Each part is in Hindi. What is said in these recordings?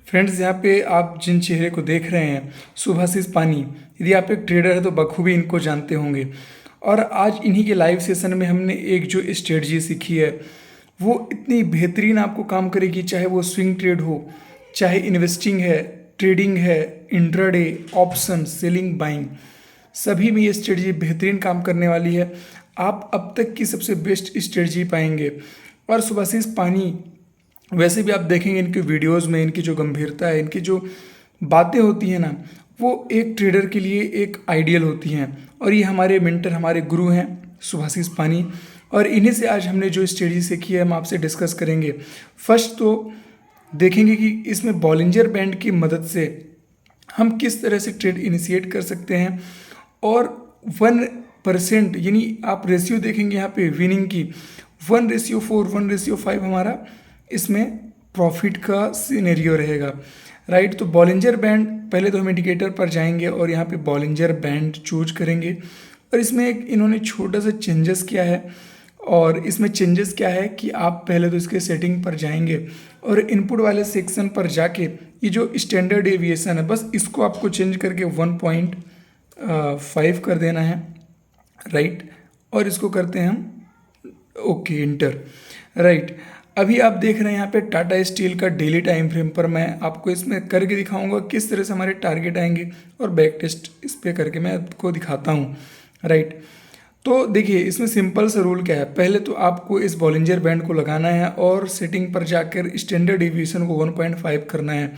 फ्रेंड्स, यहाँ पे आप जिन चेहरे को देख रहे हैं, सुभाशीष पानी, यदि आप एक ट्रेडर है तो बखूबी इनको जानते होंगे। और आज इन्हीं के लाइव सेशन में हमने एक जो स्ट्रेटजी सीखी है वो इतनी बेहतरीन आपको काम करेगी, चाहे वो स्विंग ट्रेड हो, चाहे इन्वेस्टिंग है, ट्रेडिंग है, इंट्राडे, ऑप्शन, सेलिंग, बाइंग, सभी में ये स्ट्रेटजी बेहतरीन काम करने वाली है। आप अब तक की सबसे बेस्ट स्ट्रेटजी पाएंगे। और सुभाशीष पानी वैसे भी आप देखेंगे इनके वीडियोस में, इनकी जो गंभीरता है, इनकी जो बातें होती हैं ना, वो एक ट्रेडर के लिए एक आइडियल होती हैं। और ये हमारे मेंटर, हमारे गुरु हैं सुभाशीष पानी। और इन्हीं से आज हमने जो स्ट्रेटजी सीखी है हम आपसे डिस्कस करेंगे। फर्स्ट तो देखेंगे कि इसमें बॉलिंजर बैंड की मदद से हम किस तरह से ट्रेड इनिशिएट कर सकते हैं। और 1% यानी आप रेशियो देखेंगे यहाँ पे विनिंग की 1:4, 1:5 हमारा इसमें प्रॉफिट का सिनेरियो रहेगा, राइट। तो बॉलिंजर बैंड, पहले तो हम इंडिकेटर पर जाएंगे और यहाँ पे बॉलिंजर बैंड चूज करेंगे। और इसमें एक इन्होंने छोटा सा चेंजेस किया है। और इसमें चेंजेस क्या है कि आप पहले तो इसके सेटिंग पर जाएंगे और इनपुट वाले सेक्शन पर जाके ये जो स्टैंडर्ड डेविएशन है, बस इसको आपको चेंज करके 1.5 कर देना है, राइट। और इसको करते हैं हम ओके, इंटर, राइट। अभी आप देख रहे हैं यहाँ पे टाटा स्टील का डेली टाइम फ्रेम पर मैं आपको इसमें करके दिखाऊंगा किस तरह से हमारे टारगेट आएंगे, और बैक टेस्ट इस पर करके मैं आपको दिखाता हूँ, राइट। तो देखिए इसमें सिंपल सा रूल क्या है, पहले तो आपको इस बॉलिंजर बैंड को लगाना है और सेटिंग पर जाकर स्टैंडर्ड डेविएशन को 1.5 करना है।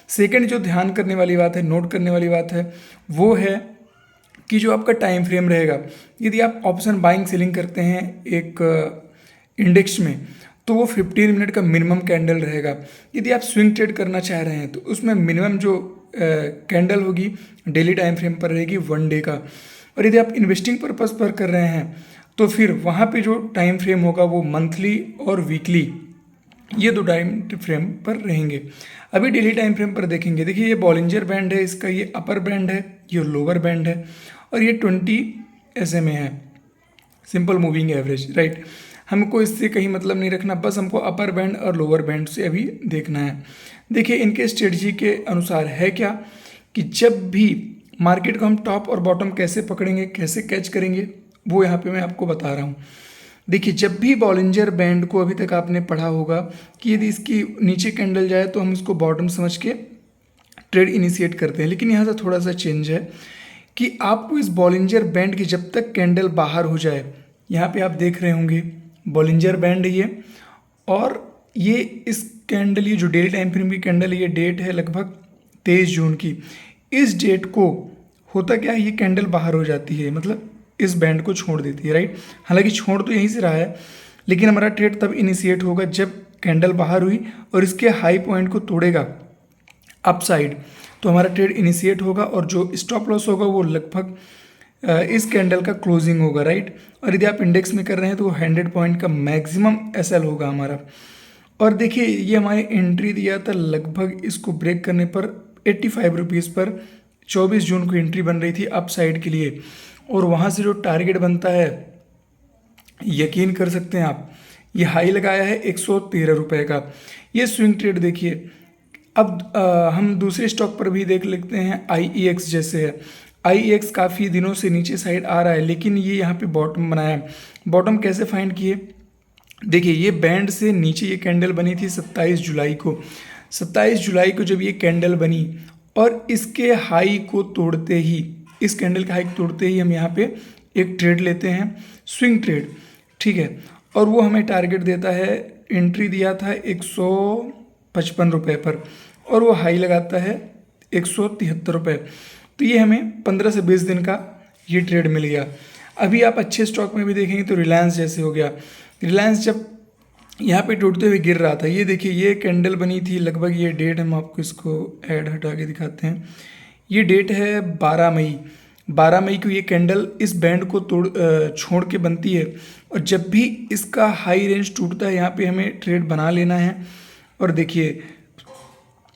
सेकेंड जो ध्यान करने वाली बात है, नोट करने वाली बात है, वो है कि जो आपका टाइम फ्रेम रहेगा, यदि आप ऑप्शन बाइंग सेलिंग करते हैं एक इंडेक्स में, तो वो 15 मिनट का मिनिमम कैंडल रहेगा। यदि आप स्विंग ट्रेड करना चाह रहे हैं तो उसमें मिनिमम जो कैंडल होगी डेली टाइम फ्रेम पर रहेगी 1 डे का। और यदि आप इन्वेस्टिंग पर्पस पर कर रहे हैं तो फिर वहाँ पे जो टाइम फ्रेम होगा वो मंथली और वीकली, ये 2 टाइम फ्रेम पर रहेंगे। अभी डेली टाइम फ्रेम पर देखेंगे, देखिए ये बॉलिंजर बैंड है, इसका ये अपर बैंड है, ये लोअर बैंड है, और ये 20 SMA है, सिंपल मूविंग एवरेज, राइट। हमको इससे कहीं मतलब नहीं रखना, बस हमको अपर बैंड और लोअर बैंड से अभी देखना है। देखिए इनके स्ट्रेटजी के अनुसार है क्या कि जब भी मार्केट को हम टॉप और बॉटम कैसे पकड़ेंगे, कैसे कैच करेंगे, वो यहाँ पे मैं आपको बता रहा हूँ। देखिए जब भी बॉलिंजर बैंड को अभी तक आपने पढ़ा होगा कि यदि इसकी नीचे कैंडल जाए तो हम इसको बॉटम समझ के ट्रेड इनिशिएट करते हैं, लेकिन यहाँ से थोड़ा सा चेंज है कि आपको इस बॉलिंजर बैंड की जब तक कैंडल बाहर हो जाए, यहाँ पे आप देख रहे होंगे बॉलिंजर बैंड है ये, और ये इस कैंडल, ये जो डेली टाइम फ्रेम की कैंडल है, ये डेट है लगभग 23 जून की। इस डेट को होता क्या है, ये कैंडल बाहर हो जाती है, मतलब इस बैंड को छोड़ देती है, राइट। हालांकि छोड़ तो यहीं से रहा है, लेकिन हमारा ट्रेड तब इनिशिएट होगा जब कैंडल बाहर हुई और इसके हाई पॉइंट को तोड़ेगा अपसाइड, तो हमारा ट्रेड इनिशिएट होगा। और जो स्टॉप लॉस होगा वो लगभग इस कैंडल का क्लोजिंग होगा, राइट। और यदि आप इंडेक्स में कर रहे हैं तो 100 पॉइंट का मैक्सिमम SL होगा हमारा। और देखिए ये हमारी एंट्री दिया था लगभग, इसको ब्रेक करने पर 85 रुपीज़ पर 24 जून को एंट्री बन रही थी अप साइड के लिए। और वहाँ से जो टारगेट बनता है, यकीन कर सकते हैं आप, ये हाई लगाया है 113 रुपये का। ये स्विंग ट्रेड देखिए। अब हम दूसरे स्टॉक पर भी देख लेते हैं, IEX जैसे है। IEX काफ़ी दिनों से नीचे साइड आ रहा है, लेकिन ये यहाँ पे बॉटम बनाया है। बॉटम कैसे फाइंड किए, देखिए ये बैंड से नीचे ये कैंडल बनी थी 27 जुलाई को। 27 जुलाई को जब ये कैंडल बनी और इसके हाई को तोड़ते ही, इस कैंडल का हाई को तोड़ते ही हम यहाँ पे एक ट्रेड लेते हैं, स्विंग ट्रेड, ठीक है। और वो हमें टारगेट देता है, एंट्री दिया था 155 रुपये पर, और वो हाई लगाता है 173 रुपये। तो ये हमें 15 से 20 दिन का ये ट्रेड मिल गया। अभी आप अच्छे स्टॉक में भी देखेंगे तो रिलायंस जैसे हो गया। रिलायंस जब यहाँ पे टूटते हुए गिर रहा था, ये देखिए ये कैंडल बनी थी लगभग, ये डेट हम आपको इसको ऐड हटा के दिखाते हैं, ये डेट है 12 मई। 12 मई को ये कैंडल इस बैंड को छोड़ के बनती है। और जब भी इसका हाई रेंज टूटता है, यहाँ पे हमें ट्रेड बना लेना है। और देखिए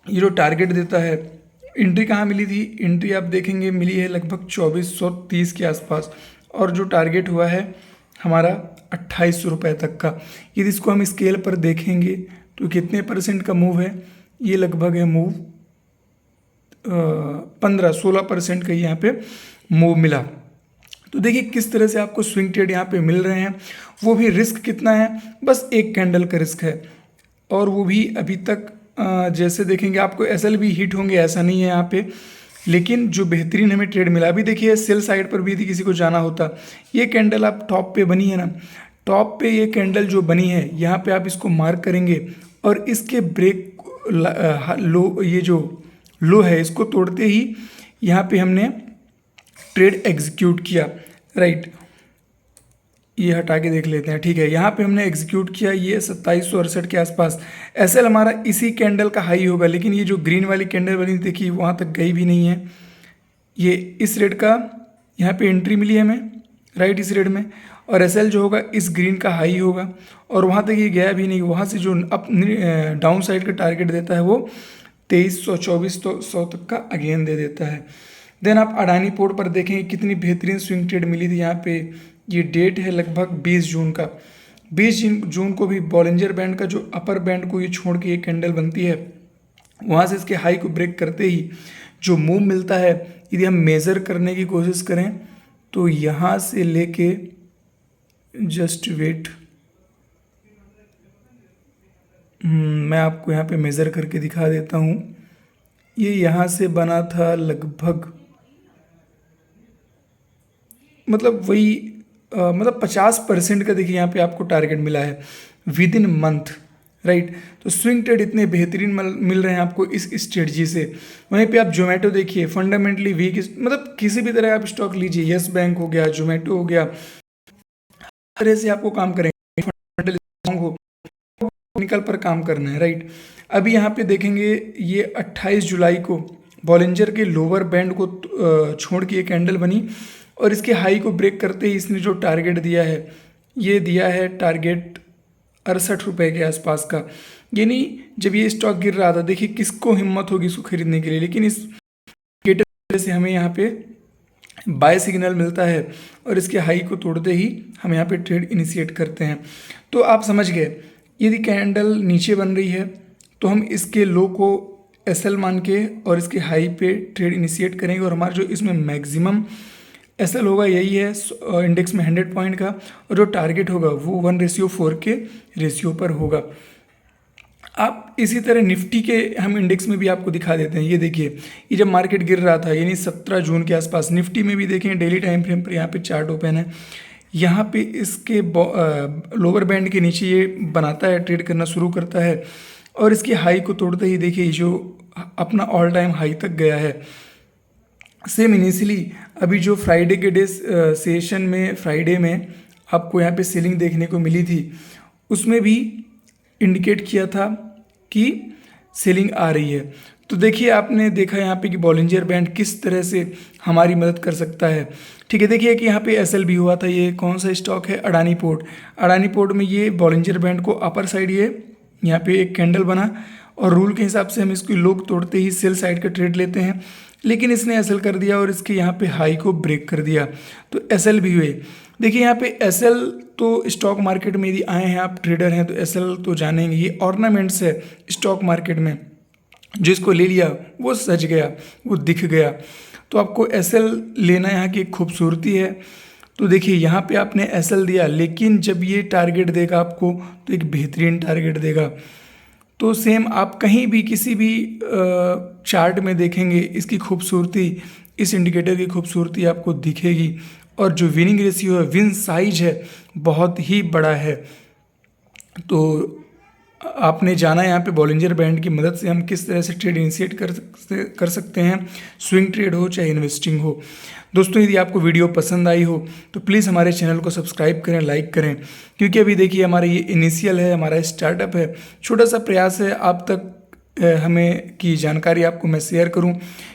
ये जो टारगेट देता है, एंट्री कहाँ मिली थी, एंट्री आप देखेंगे मिली है लगभग 2430 के आसपास, और जो टारगेट हुआ है हमारा 2800 रुपये तक का। यदि इसको हम स्केल पर देखेंगे तो कितने % का मूव है, ये लगभग है मूव 15-16% का यहाँ पे मूव मिला। तो देखिए किस तरह से आपको स्विंग ट्रेड यहाँ पे मिल रहे हैं, वो भी रिस्क कितना है, बस एक कैंडल का रिस्क है, और वो भी अभी तक जैसे देखेंगे आपको एसएल भी हिट होंगे ऐसा नहीं है यहाँ पे, लेकिन जो बेहतरीन हमें ट्रेड मिला। अभी देखिए सेल साइड पर भी यदि किसी को जाना होता, ये कैंडल आप टॉप पे बनी है ना, टॉप पे ये कैंडल जो बनी है यहाँ पे आप इसको मार्क करेंगे और इसके ब्रेक लो, ये जो लो है इसको तोड़ते ही यहाँ पे हमने ट्रेड एग्जीक्यूट किया, राइट। ये हटा के देख लेते हैं, ठीक है। यहाँ पे हमने एग्जीक्यूट किया, ये 2768 के आसपास एसएल हमारा इसी कैंडल का हाई होगा, लेकिन ये जो ग्रीन वाली कैंडल बनी देखिए वहाँ तक गई भी नहीं है। ये इस रेट का यहाँ पे एंट्री मिली है हमें, राइट, इस रेट में, और एसएल जो होगा इस ग्रीन का हाई होगा, और वहाँ तक ये गया भी नहीं। वहाँ से जो अप डाउन साइड का टारगेट देता है वो 2300-2400 तक का अगेन दे देता है। देन आप अडानी पोर्ट पर देखेंगे कितनी बेहतरीन स्विंग ट्रेड मिली थी यहाँ पे। ये डेट है लगभग 20 जून का। 20 जून को भी बॉलिंजर बैंड का जो अपर बैंड को ये छोड़ के ये कैंडल बनती है, वहाँ से इसके हाई को ब्रेक करते ही जो मूव मिलता है, यदि हम मेज़र करने की कोशिश करें तो यहाँ से लेके जस्ट वेट, मैं आपको यहाँ पे मेज़र करके दिखा देता हूँ। ये यहाँ से बना था लगभग मतलब वही मतलब 50% का देखिए यहाँ पे आपको टारगेट मिला है विद इन मंथ, राइट। तो स्विंग ट्रेड इतने बेहतरीन मिल रहे हैं आपको इस स्ट्रेटजी से। वहीं पे आप जोमेटो देखिए फंडामेंटली वीक, मतलब किसी भी तरह आप स्टॉक लीजिए, यस बैंक हो गया, जोमेटो हो गया, हर तरह से आपको काम करेंगे, फंडामेंटल स्ट्रॉन्ग हो, टेक्निकल पर काम करना है, राइट। अभी यहाँ पे देखेंगे ये 28 जुलाई को बॉलिंजर के लोअर बैंड को छोड़ के ये कैंडल बनी, और इसके हाई को ब्रेक करते ही इसने जो टारगेट दिया है, ये दिया है टारगेट 68 रुपये के आसपास का। यानी जब ये स्टॉक गिर रहा था, देखिए किसको हिम्मत होगी इसको खरीदने के लिए, लेकिन इस इंडिकेटर से हमें यहाँ पे बाय सिग्नल मिलता है, और इसके हाई को तोड़ते ही हम यहाँ पे ट्रेड इनिशिएट करते हैं। तो आप समझ गए, यदि कैंडल नीचे बन रही है तो हम इसके लो को एसएल मान के और इसके हाई पे ट्रेड इनिशिएट करेंगे, और हमारा जो इसमें मैक्सिमम एसएल होगा यही है इंडेक्स में 100 पॉइंट का, और जो टारगेट होगा वो 1:4 के रेशियो पर होगा। आप इसी तरह निफ्टी के हम इंडेक्स में भी आपको दिखा देते हैं। ये देखिए, ये जब मार्केट गिर रहा था यानी 17 जून के आसपास, निफ्टी में भी देखें डेली टाइम फ्रेम पर यहाँ पे चार्ट ओपन है, यहाँ पे इसके लोअर बैंड के नीचे ये बनाता है, ट्रेड करना शुरू करता है, और इसकी हाई को तोड़ते ही देखिए जो अपना ऑल टाइम हाई तक गया है। सेम इनिशियली अभी जो फ्राइडे के डे सेशन में, फ्राइडे में आपको यहाँ पे सेलिंग देखने को मिली थी, उसमें भी इंडिकेट किया था कि सेलिंग आ रही है। तो देखिए आपने देखा यहाँ पे कि बॉलिंजर बैंड किस तरह से हमारी मदद कर सकता है, ठीक है। देखिए कि यहाँ पे एसएल भी हुआ था, ये कौन सा स्टॉक है, अडानी पोर्ट। अडानी पोर्ट में ये बॉलिंजर बैंड को अपर साइड ये यहाँ पे एक कैंडल बना, और रूल के हिसाब से हम इसकी लोग तोड़ते ही सेल साइड का ट्रेड लेते हैं, लेकिन इसने एसएल कर दिया और इसके यहाँ पे हाई को ब्रेक कर दिया, तो एसएल भी हुए। देखिए यहाँ पे एसएल तो स्टॉक मार्केट में यदि आए हैं, आप ट्रेडर हैं तो एसएल तो जानेंगे, ये ऑर्नामेंट्स है स्टॉक मार्केट में, जिसको ले लिया वो सज गया, वो दिख गया। तो आपको एसएल लेना यहाँ की एक खूबसूरती है। तो देखिए यहाँ पे आपने एसएल दिया, लेकिन जब ये टारगेट देगा आपको तो एक बेहतरीन टारगेट देगा। तो सेम आप कहीं भी किसी भी चार्ट में देखेंगे, इसकी खूबसूरती, इस इंडिकेटर की खूबसूरती आपको दिखेगी, और जो विनिंग रेशियो है, विन साइज है, बहुत ही बड़ा है। तो आपने जाना यहाँ पे बॉलिंजर बैंड की मदद से हम किस तरह से ट्रेड इनिशिएट कर सकते हैं, स्विंग ट्रेड हो चाहे इन्वेस्टिंग हो। दोस्तों यदि आपको वीडियो पसंद आई हो तो प्लीज़ हमारे चैनल को सब्सक्राइब करें, लाइक करें, क्योंकि अभी देखिए हमारा ये इनिशियल है, हमारा स्टार्टअप है, छोटा सा प्रयास है आप तक हमें की जानकारी आपको मैं शेयर करूं,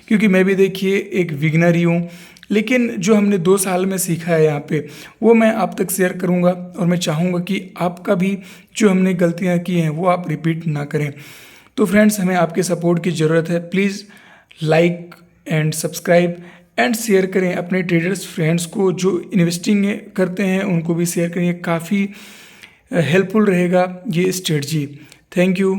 क्योंकि मैं भी देखिए एक बिगिनर ही हूँ, लेकिन जो हमने 2 साल में सीखा है यहाँ पे वो मैं आप तक शेयर करूँगा, और मैं चाहूँगा कि आपका भी जो हमने गलतियाँ की हैं वो आप रिपीट ना करें। तो फ्रेंड्स हमें आपके सपोर्ट की ज़रूरत है, please like and subscribe and share करें अपने ट्रेडर्स फ्रेंड्स को, जो इन्वेस्टिंग करते हैं उनको भी शेयर करें, काफ़ी हेल्पफुल रहेगा ये स्ट्रेटजी। Thank you.